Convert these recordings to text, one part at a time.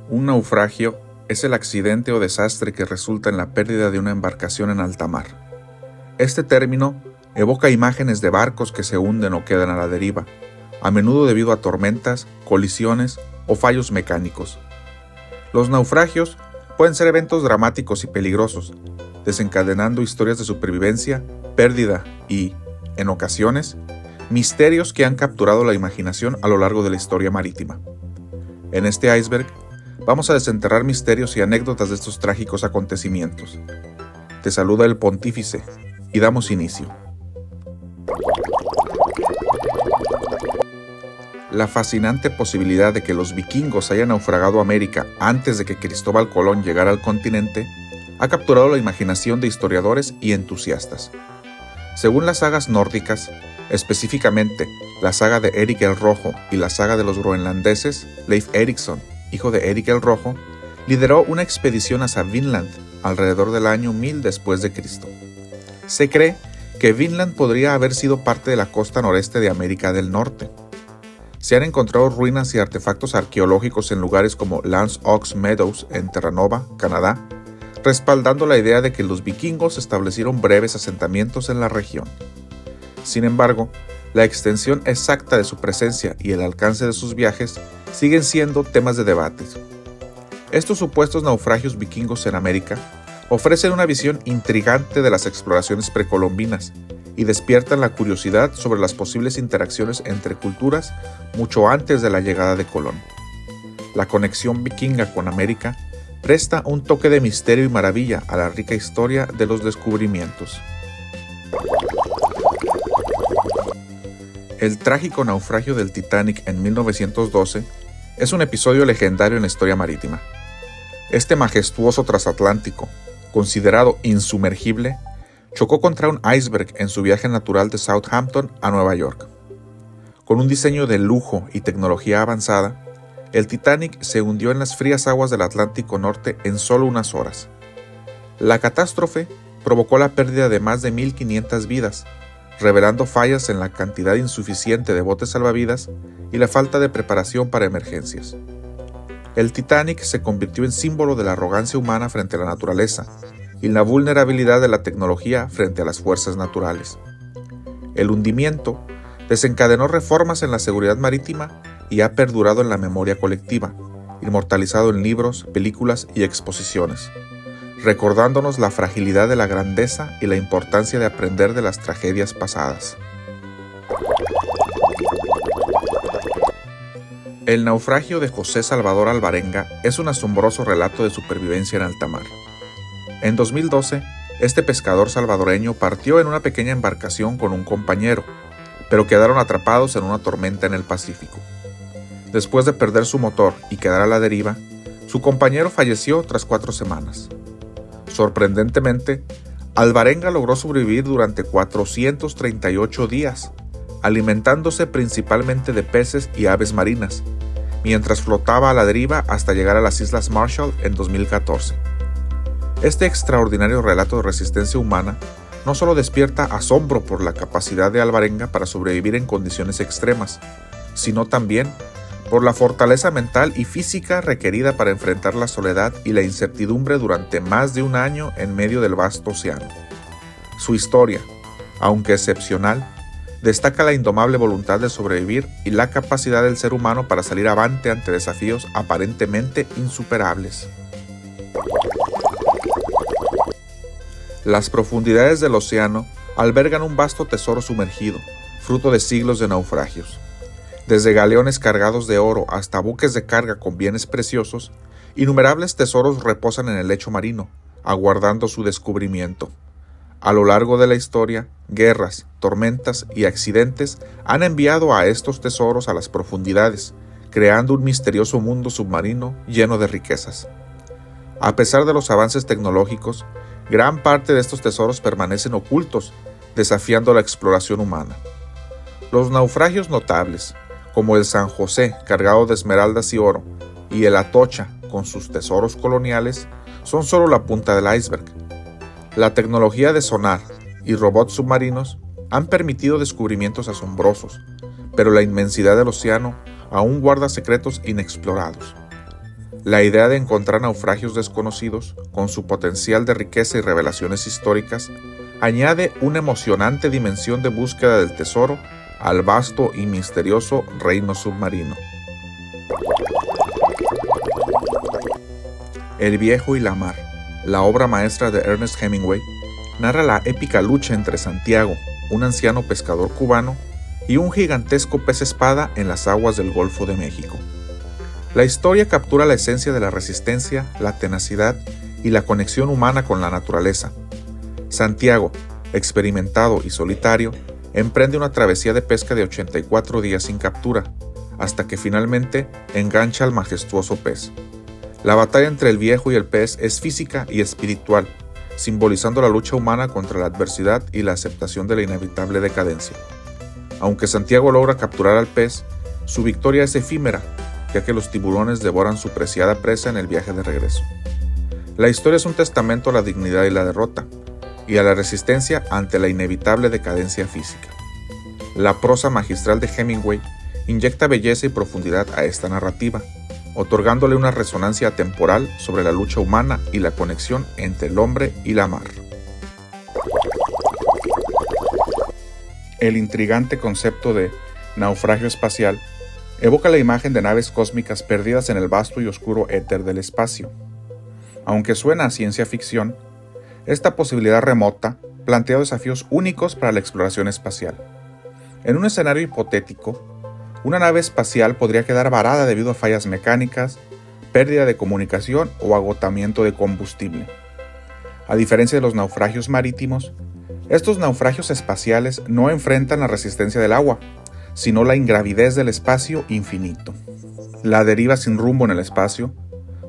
Un naufragio es el accidente o desastre que resulta en la pérdida de una embarcación en alta mar. Este término evoca imágenes de barcos que se hunden o quedan a la deriva, a menudo debido a tormentas, colisiones o fallos mecánicos. Los naufragios pueden ser eventos dramáticos y peligrosos, desencadenando historias de supervivencia, pérdida y, en ocasiones, misterios que han capturado la imaginación a lo largo de la historia marítima. En este iceberg, vamos a desenterrar misterios y anécdotas de estos trágicos acontecimientos. Te saluda el Pontífice y damos inicio. La fascinante posibilidad de que los vikingos hayan naufragado América antes de que Cristóbal Colón llegara al continente ha capturado la imaginación de historiadores y entusiastas. Según las sagas nórdicas, específicamente la saga de Eric el Rojo y la saga de los groenlandeses, Leif Erikson, hijo de Eric el Rojo, lideró una expedición hacia Vinland alrededor del año 1000 después de Cristo. Se cree que Vinland podría haber sido parte de la costa noreste de América del Norte. Se han encontrado ruinas y artefactos arqueológicos en lugares como Lance Oaks Meadows en Terranova, Canadá, respaldando la idea de que los vikingos establecieron breves asentamientos en la región. Sin embargo, la extensión exacta de su presencia y el alcance de sus viajes siguen siendo temas de debate. Estos supuestos naufragios vikingos en América ofrecen una visión intrigante de las exploraciones precolombinas y despiertan la curiosidad sobre las posibles interacciones entre culturas mucho antes de la llegada de Colón. La conexión vikinga con América presta un toque de misterio y maravilla a la rica historia de los descubrimientos. El trágico naufragio del Titanic en 1912 es un episodio legendario en la historia marítima. Este majestuoso transatlántico, considerado insumergible, chocó contra un iceberg en su viaje natural de Southampton a Nueva York. Con un diseño de lujo y tecnología avanzada, el Titanic se hundió en las frías aguas del Atlántico Norte en solo unas horas. La catástrofe provocó la pérdida de más de 1.500 vidas, revelando fallas en la cantidad insuficiente de botes salvavidas y la falta de preparación para emergencias. El Titanic se convirtió en símbolo de la arrogancia humana frente a la naturaleza y la vulnerabilidad de la tecnología frente a las fuerzas naturales. El hundimiento desencadenó reformas en la seguridad marítima y ha perdurado en la memoria colectiva, inmortalizado en libros, películas y exposiciones, recordándonos la fragilidad de la grandeza y la importancia de aprender de las tragedias pasadas. El naufragio de José Salvador Alvarenga es un asombroso relato de supervivencia en alta mar. En 2012, este pescador salvadoreño partió en una pequeña embarcación con un compañero, pero quedaron atrapados en una tormenta en el Pacífico. Después de perder su motor y quedar a la deriva, su compañero falleció tras 4 semanas. Sorprendentemente, Alvarenga logró sobrevivir durante 438 días, alimentándose principalmente de peces y aves marinas, mientras flotaba a la deriva hasta llegar a las Islas Marshall en 2014. Este extraordinario relato de resistencia humana no solo despierta asombro por la capacidad de Alvarenga para sobrevivir en condiciones extremas, sino también por la fortaleza mental y física requerida para enfrentar la soledad y la incertidumbre durante más de un año en medio del vasto océano. Su historia, aunque excepcional, destaca la indomable voluntad de sobrevivir y la capacidad del ser humano para salir avante ante desafíos aparentemente insuperables. Las profundidades del océano albergan un vasto tesoro sumergido, fruto de siglos de naufragios. Desde galeones cargados de oro hasta buques de carga con bienes preciosos, innumerables tesoros reposan en el lecho marino, aguardando su descubrimiento. A lo largo de la historia, guerras, tormentas y accidentes han enviado a estos tesoros a las profundidades, creando un misterioso mundo submarino lleno de riquezas. A pesar de los avances tecnológicos, gran parte de estos tesoros permanecen ocultos, desafiando la exploración humana. Los naufragios notables, como el San José cargado de esmeraldas y oro, y el Atocha con sus tesoros coloniales, son solo la punta del iceberg. La tecnología de sonar y robots submarinos han permitido descubrimientos asombrosos, pero la inmensidad del océano aún guarda secretos inexplorados. La idea de encontrar naufragios desconocidos, con su potencial de riqueza y revelaciones históricas, añade una emocionante dimensión de búsqueda del tesoro al vasto y misterioso reino submarino. El viejo y la mar, la obra maestra de Ernest Hemingway, narra la épica lucha entre Santiago, un anciano pescador cubano, y un gigantesco pez espada en las aguas del Golfo de México. La historia captura la esencia de la resistencia, la tenacidad y la conexión humana con la naturaleza. Santiago, experimentado y solitario, emprende una travesía de pesca de 84 días sin captura, hasta que finalmente engancha al majestuoso pez. La batalla entre el viejo y el pez es física y espiritual, simbolizando la lucha humana contra la adversidad y la aceptación de la inevitable decadencia. Aunque Santiago logra capturar al pez, su victoria es efímera, ya que los tiburones devoran su preciada presa en el viaje de regreso. La historia es un testamento a la dignidad y la derrota, y a la resistencia ante la inevitable decadencia física. La prosa magistral de Hemingway inyecta belleza y profundidad a esta narrativa, otorgándole una resonancia atemporal sobre la lucha humana y la conexión entre el hombre y la mar. El intrigante concepto de naufragio espacial evoca la imagen de naves cósmicas perdidas en el vasto y oscuro éter del espacio. Aunque suena a ciencia ficción, esta posibilidad remota plantea desafíos únicos para la exploración espacial. En un escenario hipotético, una nave espacial podría quedar varada debido a fallas mecánicas, pérdida de comunicación o agotamiento de combustible. A diferencia de los naufragios marítimos, estos naufragios espaciales no enfrentan la resistencia del agua, sino la ingravidez del espacio infinito. La deriva sin rumbo en el espacio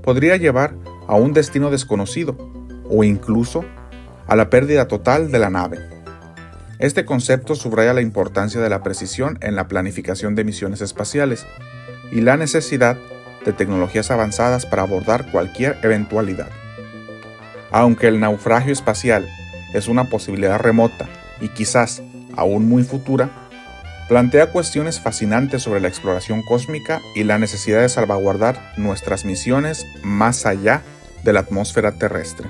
podría llevar a un destino desconocido o incluso a la pérdida total de la nave. Este concepto subraya la importancia de la precisión en la planificación de misiones espaciales y la necesidad de tecnologías avanzadas para abordar cualquier eventualidad. Aunque el naufragio espacial es una posibilidad remota y quizás aún muy futura, plantea cuestiones fascinantes sobre la exploración cósmica y la necesidad de salvaguardar nuestras misiones más allá de la atmósfera terrestre.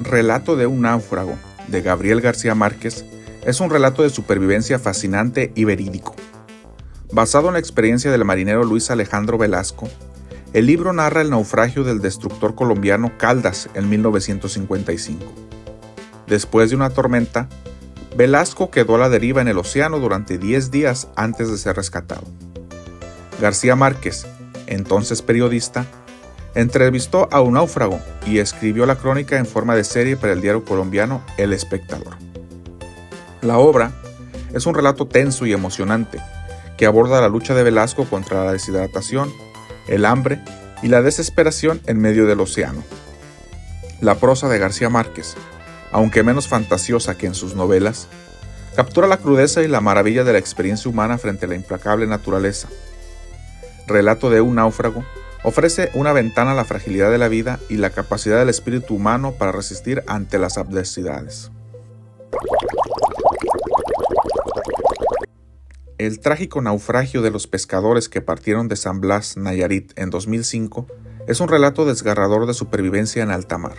Relato de un náufrago, de Gabriel García Márquez, es un relato de supervivencia fascinante y verídico. Basado en la experiencia del marinero Luis Alejandro Velasco, el libro narra el naufragio del destructor colombiano Caldas en 1955. Después de una tormenta, Velasco quedó a la deriva en el océano durante 10 días antes de ser rescatado. García Márquez, entonces periodista, entrevistó a un náufrago y escribió la crónica en forma de serie para el diario colombiano El Espectador. La obra es un relato tenso y emocionante que aborda la lucha de Velasco contra la deshidratación, el hambre y la desesperación en medio del océano. La prosa de García Márquez, aunque menos fantasiosa que en sus novelas, captura la crudeza y la maravilla de la experiencia humana frente a la implacable naturaleza. Relato de un náufrago ofrece una ventana a la fragilidad de la vida y la capacidad del espíritu humano para resistir ante las adversidades. El trágico naufragio de los pescadores que partieron de San Blas, Nayarit, en 2005, es un relato desgarrador de supervivencia en alta mar.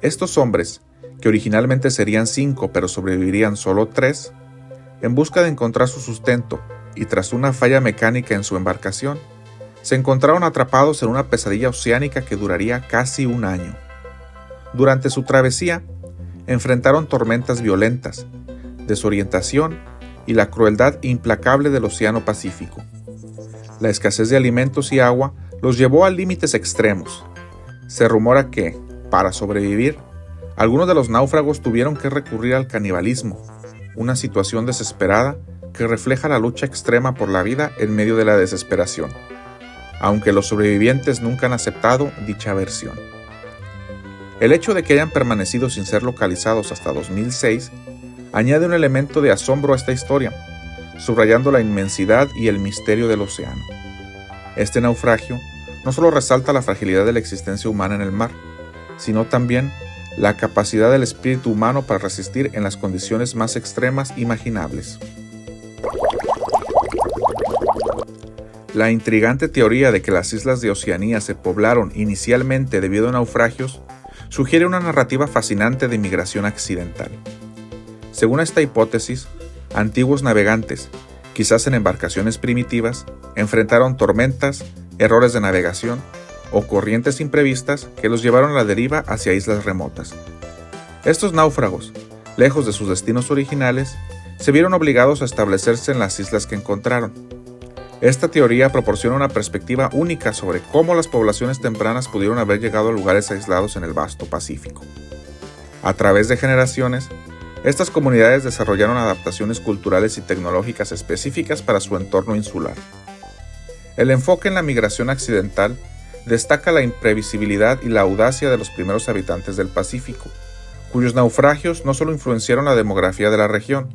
Estos hombres, que originalmente serían 5 pero sobrevivirían solo 3, en busca de encontrar su sustento y tras una falla mecánica en su embarcación, se encontraron atrapados en una pesadilla oceánica que duraría casi un año. Durante su travesía, enfrentaron tormentas violentas, desorientación y la crueldad implacable del Océano Pacífico. La escasez de alimentos y agua los llevó a límites extremos. Se rumora que, para sobrevivir, algunos de los náufragos tuvieron que recurrir al canibalismo, una situación desesperada que refleja la lucha extrema por la vida en medio de la desesperación, aunque los sobrevivientes nunca han aceptado dicha versión. El hecho de que hayan permanecido sin ser localizados hasta 2006 añade un elemento de asombro a esta historia, subrayando la inmensidad y el misterio del océano. Este naufragio no solo resalta la fragilidad de la existencia humana en el mar, sino también la capacidad del espíritu humano para resistir en las condiciones más extremas imaginables. La intrigante teoría de que las islas de Oceanía se poblaron inicialmente debido a naufragios sugiere una narrativa fascinante de migración accidental. Según esta hipótesis, antiguos navegantes, quizás en embarcaciones primitivas, enfrentaron tormentas, errores de navegación o corrientes imprevistas que los llevaron a la deriva hacia islas remotas. Estos náufragos, lejos de sus destinos originales, se vieron obligados a establecerse en las islas que encontraron. Esta teoría proporciona una perspectiva única sobre cómo las poblaciones tempranas pudieron haber llegado a lugares aislados en el vasto Pacífico. A través de generaciones, estas comunidades desarrollaron adaptaciones culturales y tecnológicas específicas para su entorno insular. El enfoque en la migración accidental destaca la imprevisibilidad y la audacia de los primeros habitantes del Pacífico, cuyos naufragios no solo influenciaron la demografía de la región,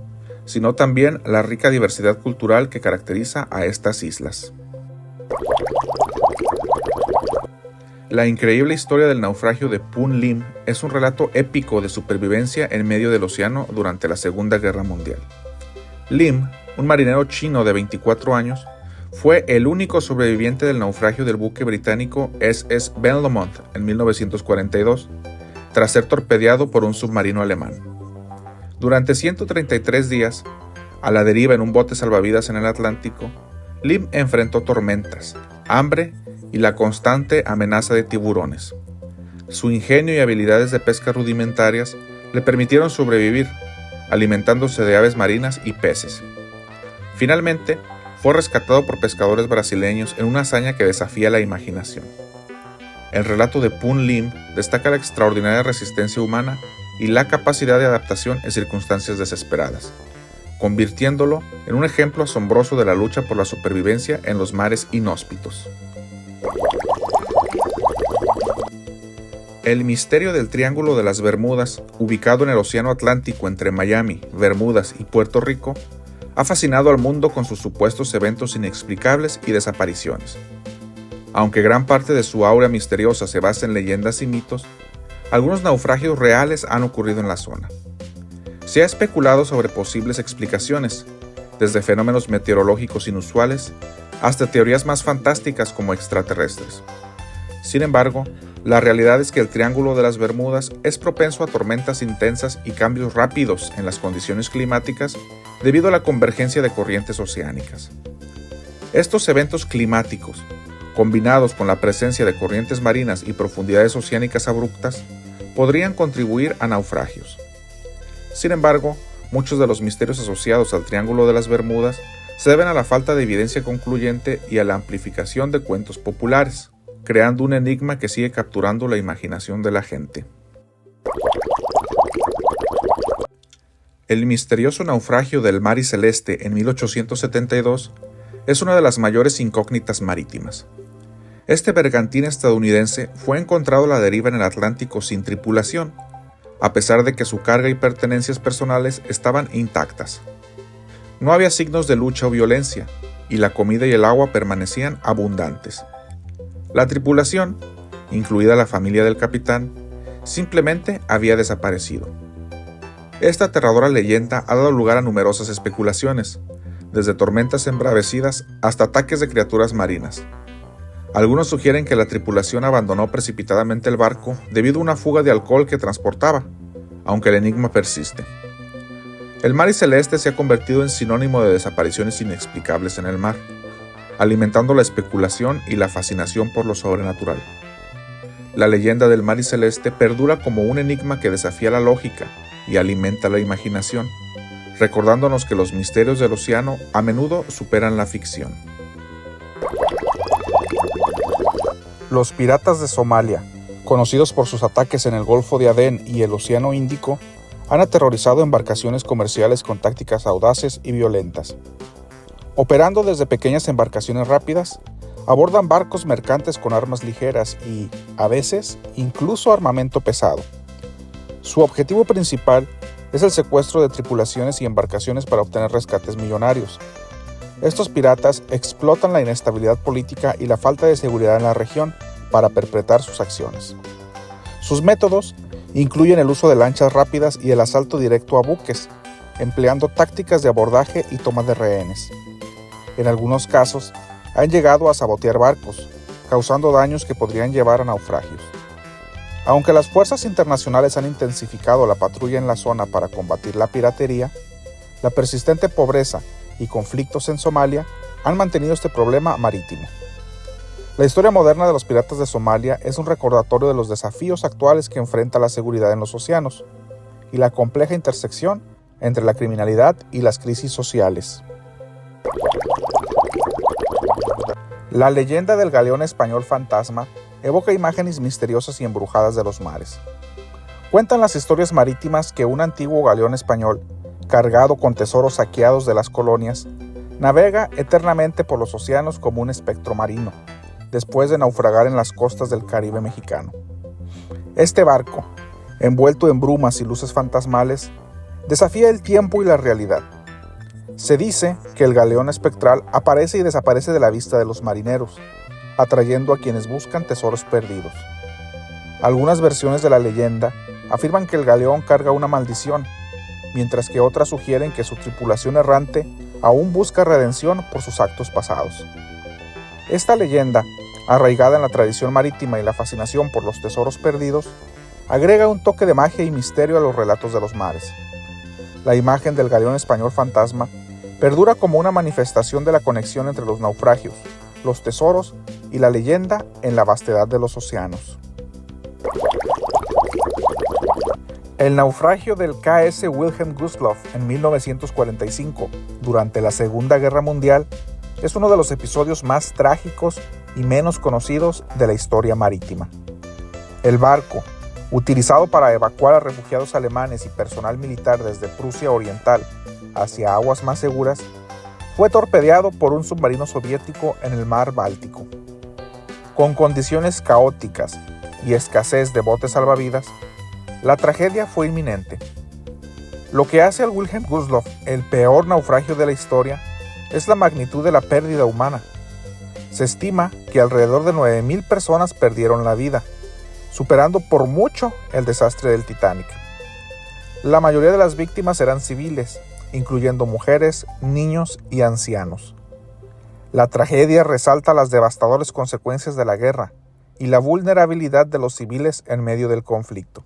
sino también la rica diversidad cultural que caracteriza a estas islas. La increíble historia del naufragio de Pun Lim es un relato épico de supervivencia en medio del océano durante la Segunda Guerra Mundial. Lim, un marinero chino de 24 años, fue el único sobreviviente del naufragio del buque británico SS Bellomont en 1942, tras ser torpedeado por un submarino alemán. Durante 133 días, a la deriva en un bote salvavidas en el Atlántico, Lim enfrentó tormentas, hambre y la constante amenaza de tiburones. Su ingenio y habilidades de pesca rudimentarias le permitieron sobrevivir, alimentándose de aves marinas y peces. Finalmente, fue rescatado por pescadores brasileños en una hazaña que desafía la imaginación. El relato de Pun Lim destaca la extraordinaria resistencia humana y la capacidad de adaptación en circunstancias desesperadas, convirtiéndolo en un ejemplo asombroso de la lucha por la supervivencia en los mares inhóspitos. El misterio del Triángulo de las Bermudas, ubicado en el Océano Atlántico entre Miami, Bermudas y Puerto Rico, ha fascinado al mundo con sus supuestos eventos inexplicables y desapariciones. Aunque gran parte de su aura misteriosa se basa en leyendas y mitos, algunos naufragios reales han ocurrido en la zona. Se ha especulado sobre posibles explicaciones, desde fenómenos meteorológicos inusuales hasta teorías más fantásticas como extraterrestres. Sin embargo, la realidad es que el Triángulo de las Bermudas es propenso a tormentas intensas y cambios rápidos en las condiciones climáticas debido a la convergencia de corrientes oceánicas. Estos eventos climáticos, combinados con la presencia de corrientes marinas y profundidades oceánicas abruptas, podrían contribuir a naufragios. Sin embargo, muchos de los misterios asociados al Triángulo de las Bermudas se deben a la falta de evidencia concluyente y a la amplificación de cuentos populares, creando un enigma que sigue capturando la imaginación de la gente. El misterioso naufragio del Mary Celeste en 1872 es una de las mayores incógnitas marítimas. Este bergantín estadounidense fue encontrado a la deriva en el Atlántico sin tripulación, a pesar de que su carga y pertenencias personales estaban intactas. No había signos de lucha o violencia, y la comida y el agua permanecían abundantes. La tripulación, incluida la familia del capitán, simplemente había desaparecido. Esta aterradora leyenda ha dado lugar a numerosas especulaciones, desde tormentas embravecidas hasta ataques de criaturas marinas. Algunos sugieren que la tripulación abandonó precipitadamente el barco debido a una fuga de alcohol que transportaba, aunque el enigma persiste. El Mary Celeste se ha convertido en sinónimo de desapariciones inexplicables en el mar, alimentando la especulación y la fascinación por lo sobrenatural. La leyenda del Mary Celeste perdura como un enigma que desafía la lógica y alimenta la imaginación, recordándonos que los misterios del océano a menudo superan la ficción. Los piratas de Somalia, conocidos por sus ataques en el Golfo de Adén y el Océano Índico, han aterrorizado embarcaciones comerciales con tácticas audaces y violentas. Operando desde pequeñas embarcaciones rápidas, abordan barcos mercantes con armas ligeras y, a veces, incluso armamento pesado. Su objetivo principal es el secuestro de tripulaciones y embarcaciones para obtener rescates millonarios. Estos piratas explotan la inestabilidad política y la falta de seguridad en la región para perpetrar sus acciones. Sus métodos incluyen el uso de lanchas rápidas y el asalto directo a buques, empleando tácticas de abordaje y toma de rehenes. En algunos casos, han llegado a sabotear barcos, causando daños que podrían llevar a naufragios. Aunque las fuerzas internacionales han intensificado la patrulla en la zona para combatir la piratería, la persistente pobreza y conflictos en Somalia han mantenido este problema marítimo. La historia moderna de los piratas de Somalia es un recordatorio de los desafíos actuales que enfrenta la seguridad en los océanos y la compleja intersección entre la criminalidad y las crisis sociales. La leyenda del galeón español fantasma evoca imágenes misteriosas y embrujadas de los mares. Cuentan las historias marítimas que un antiguo galeón español, cargado con tesoros saqueados de las colonias, navega eternamente por los océanos como un espectro marino, después de naufragar en las costas del Caribe mexicano. Este barco, envuelto en brumas y luces fantasmales, desafía el tiempo y la realidad. Se dice que el galeón espectral aparece y desaparece de la vista de los marineros, atrayendo a quienes buscan tesoros perdidos. Algunas versiones de la leyenda afirman que el galeón carga una maldición, mientras que otras sugieren que su tripulación errante aún busca redención por sus actos pasados. Esta leyenda, arraigada en la tradición marítima y la fascinación por los tesoros perdidos, agrega un toque de magia y misterio a los relatos de los mares. La imagen del galeón español fantasma perdura como una manifestación de la conexión entre los naufragios, los tesoros y la leyenda en la vastedad de los océanos. El naufragio del K.S. Wilhelm Gustloff en 1945, durante la Segunda Guerra Mundial, es uno de los episodios más trágicos y menos conocidos de la historia marítima. El barco, utilizado para evacuar a refugiados alemanes y personal militar desde Prusia Oriental hacia aguas más seguras, fue torpedeado por un submarino soviético en el mar Báltico. Con condiciones caóticas y escasez de botes salvavidas, la tragedia fue inminente. Lo que hace al Wilhelm Gustloff el peor naufragio de la historia es la magnitud de la pérdida humana. Se estima que alrededor de 9,000 personas perdieron la vida, superando por mucho el desastre del Titanic. La mayoría de las víctimas eran civiles, incluyendo mujeres, niños y ancianos. La tragedia resalta las devastadoras consecuencias de la guerra y la vulnerabilidad de los civiles en medio del conflicto,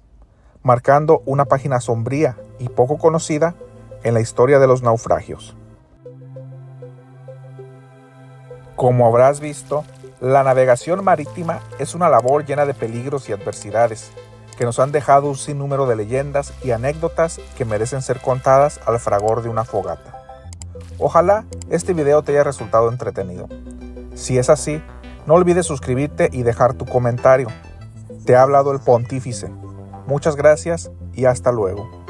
marcando una página sombría y poco conocida en la historia de los naufragios. Como habrás visto, la navegación marítima es una labor llena de peligros y adversidades, que nos han dejado un sinnúmero de leyendas y anécdotas que merecen ser contadas al fragor de una fogata. Ojalá este video te haya resultado entretenido. Si es así, no olvides suscribirte y dejar tu comentario. Te ha hablado el Pontífice. Muchas gracias y hasta luego.